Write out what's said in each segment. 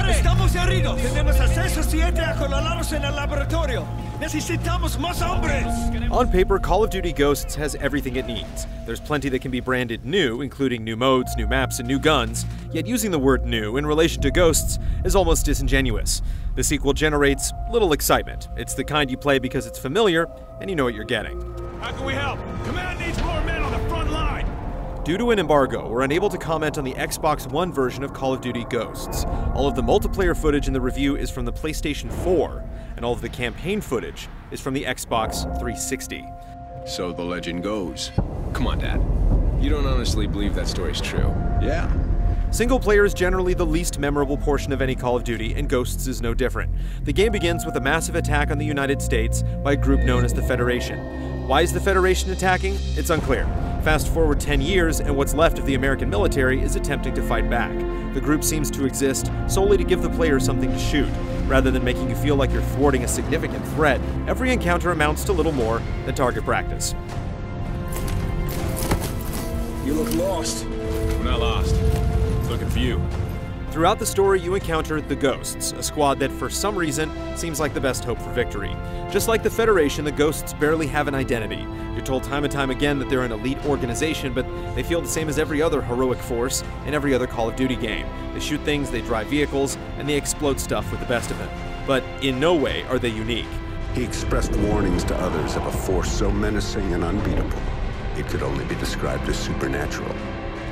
Estamos heridos. Tenemos acceso 7 a colados en el laboratorio. Necesitamos más hombres. On paper, Call of Duty Ghosts has everything it needs. There's plenty that can be branded new, including new modes, new maps, and new guns, yet using the word new in relation to Ghosts is almost disingenuous. The sequel generates little excitement. It's the kind you play because it's familiar, and you know what you're getting. How can we help? Command needs more men on the front line. Due to an embargo, we're unable to comment on the Xbox One version of Call of Duty Ghosts. All of the multiplayer footage in the review is from the PlayStation 4, and all of the campaign footage is from the Xbox 360. So the legend goes. Come on, Dad. You don't honestly believe that story's true? Yeah. Single player is generally the least memorable portion of any Call of Duty, and Ghosts is no different. The game begins with a massive attack on the United States by a group known as the Federation. Why is the Federation attacking? It's unclear. Fast forward 10 years, and what's left of the American military is attempting to fight back. The group seems to exist solely to give the player something to shoot. Rather than making you feel like you're thwarting a significant threat, every encounter amounts to little more than target practice. You look lost. We're not lost. Looking for you. Throughout the story, you encounter the Ghosts, a squad that, for some reason, seems like the best hope for victory. Just like the Federation, the Ghosts barely have an identity. You're told time and time again that they're an elite organization, but they feel the same as every other heroic force in every other Call of Duty game. They shoot things, they drive vehicles, and they explode stuff with the best of them. But in no way are they unique. He expressed warnings to others of a force so menacing and unbeatable, it could only be described as supernatural.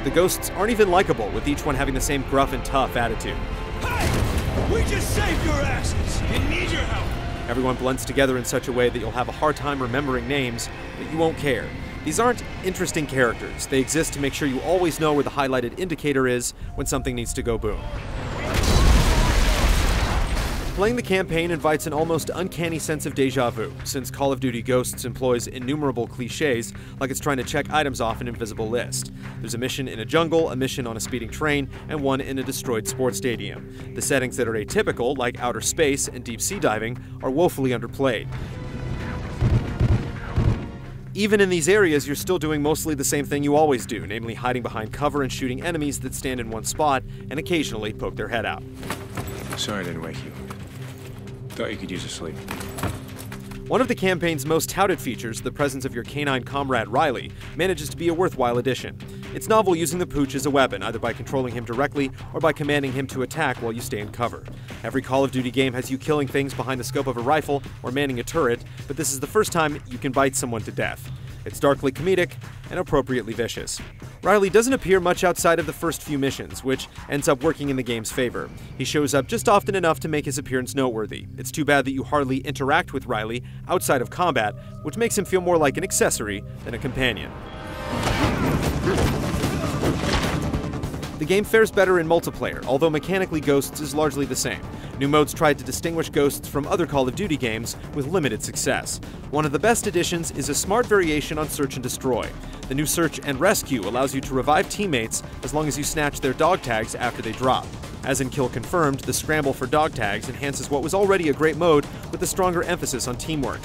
The Ghosts aren't even likable, with each one having the same gruff and tough attitude. Hey! We just saved your asses! You need your help! Everyone blends together in such a way that you'll have a hard time remembering names, but you won't care. These aren't interesting characters. They exist to make sure you always know where the highlighted indicator is when something needs to go boom. Playing the campaign invites an almost uncanny sense of déjà vu, since Call of Duty Ghosts employs innumerable cliches, like it's trying to check items off an invisible list. There's a mission in a jungle, a mission on a speeding train, and one in a destroyed sports stadium. The settings that are atypical, like outer space and deep sea diving, are woefully underplayed. Even in these areas, you're still doing mostly the same thing you always do, namely hiding behind cover and shooting enemies that stand in one spot and occasionally poke their head out. Sorry I didn't wake you. Thought you could use a sleep. One of the campaign's most touted features, the presence of your canine comrade Riley, manages to be a worthwhile addition. It's novel using the pooch as a weapon, either by controlling him directly or by commanding him to attack while you stay in cover. Every Call of Duty game has you killing things behind the scope of a rifle or manning a turret, but this is the first time you can bite someone to death. It's darkly comedic and appropriately vicious. Riley doesn't appear much outside of the first few missions, which ends up working in the game's favor. He shows up just often enough to make his appearance noteworthy. It's too bad that you hardly interact with Riley outside of combat, which makes him feel more like an accessory than a companion. The game fares better in multiplayer, although mechanically Ghosts is largely the same. New modes tried to distinguish Ghosts from other Call of Duty games with limited success. One of the best additions is a smart variation on Search and Destroy. The new Search and Rescue allows you to revive teammates as long as you snatch their dog tags after they drop. As in Kill Confirmed, the scramble for dog tags enhances what was already a great mode with a stronger emphasis on teamwork.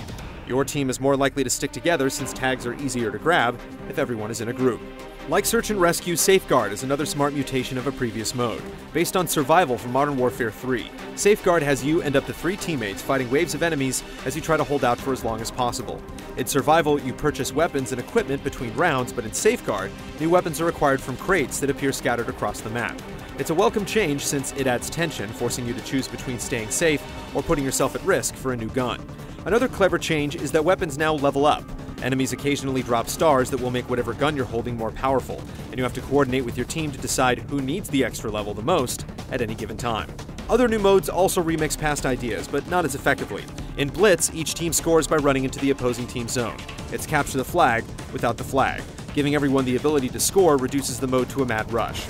Your team is more likely to stick together since tags are easier to grab if everyone is in a group. Like Search and Rescue, Safeguard is another smart mutation of a previous mode. Based on Survival from Modern Warfare 3, Safeguard has you and up to 3 teammates fighting waves of enemies as you try to hold out for as long as possible. In Survival, you purchase weapons and equipment between rounds, but in Safeguard, new weapons are acquired from crates that appear scattered across the map. It's a welcome change since it adds tension, forcing you to choose between staying safe or putting yourself at risk for a new gun. Another clever change is that weapons now level up. Enemies occasionally drop stars that will make whatever gun you're holding more powerful, and you have to coordinate with your team to decide who needs the extra level the most at any given time. Other new modes also remix past ideas, but not as effectively. In Blitz, each team scores by running into the opposing team's zone. It's capture the flag without the flag. Giving everyone the ability to score reduces the mode to a mad rush.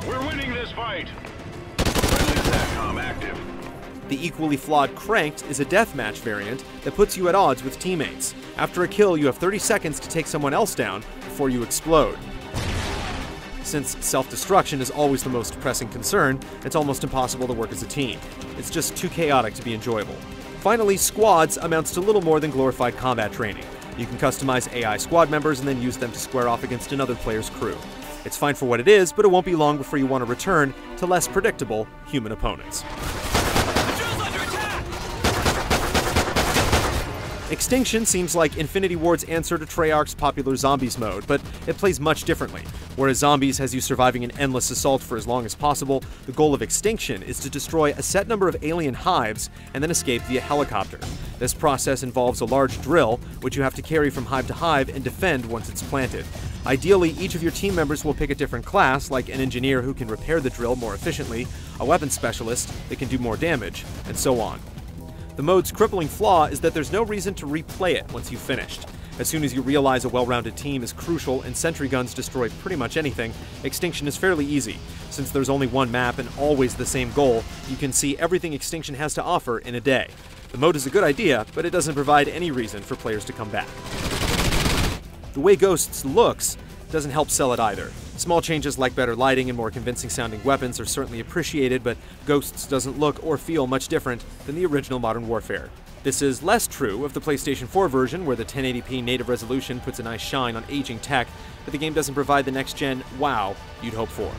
We're winning this fight! Friendly SATCOM active. The equally flawed Cranked is a deathmatch variant that puts you at odds with teammates. After a kill, you have 30 seconds to take someone else down before you explode. Since self-destruction is always the most pressing concern, it's almost impossible to work as a team. It's just too chaotic to be enjoyable. Finally, Squads amounts to little more than glorified combat training. You can customize AI squad members and then use them to square off against another player's crew. It's fine for what it is, but it won't be long before you want to return to less predictable human opponents. Extinction seems like Infinity Ward's answer to Treyarch's popular Zombies mode, but it plays much differently. Whereas Zombies has you surviving an endless assault for as long as possible, the goal of Extinction is to destroy a set number of alien hives and then escape via helicopter. This process involves a large drill, which you have to carry from hive to hive and defend once it's planted. Ideally, each of your team members will pick a different class, like an engineer who can repair the drill more efficiently, a weapons specialist that can do more damage, and so on. The mode's crippling flaw is that there's no reason to replay it once you've finished. As soon as you realize a well-rounded team is crucial and sentry guns destroy pretty much anything, Extinction is fairly easy. Since there's only one map and always the same goal, you can see everything Extinction has to offer in a day. The mode is a good idea, but it doesn't provide any reason for players to come back. The way Ghosts looks doesn't help sell it either. Small changes like better lighting and more convincing sounding weapons are certainly appreciated, but Ghosts doesn't look or feel much different than the original Modern Warfare. This is less true of the PlayStation 4 version, where the 1080p native resolution puts a nice shine on aging tech, but the game doesn't provide the next-gen wow you'd hope for.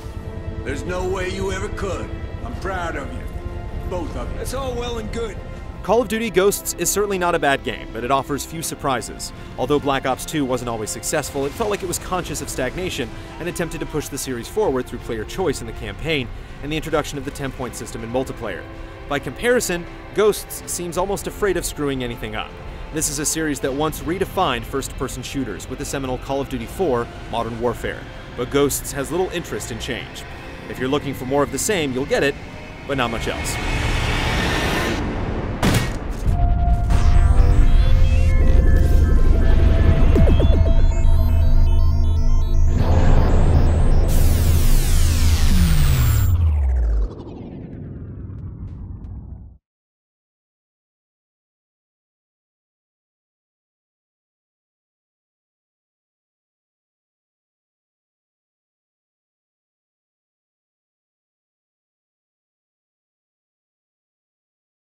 There's no way you ever could. I'm proud of you. Both of you. It's all well and good. Call of Duty Ghosts is certainly not a bad game, but it offers few surprises. Although Black Ops 2 wasn't always successful, it felt like it was conscious of stagnation and attempted to push the series forward through player choice in the campaign and the introduction of the 10-point system in multiplayer. By comparison, Ghosts seems almost afraid of screwing anything up. This is a series that once redefined first-person shooters with the seminal Call of Duty 4 Modern Warfare, but Ghosts has little interest in change. If you're looking for more of the same, you'll get it, but not much else.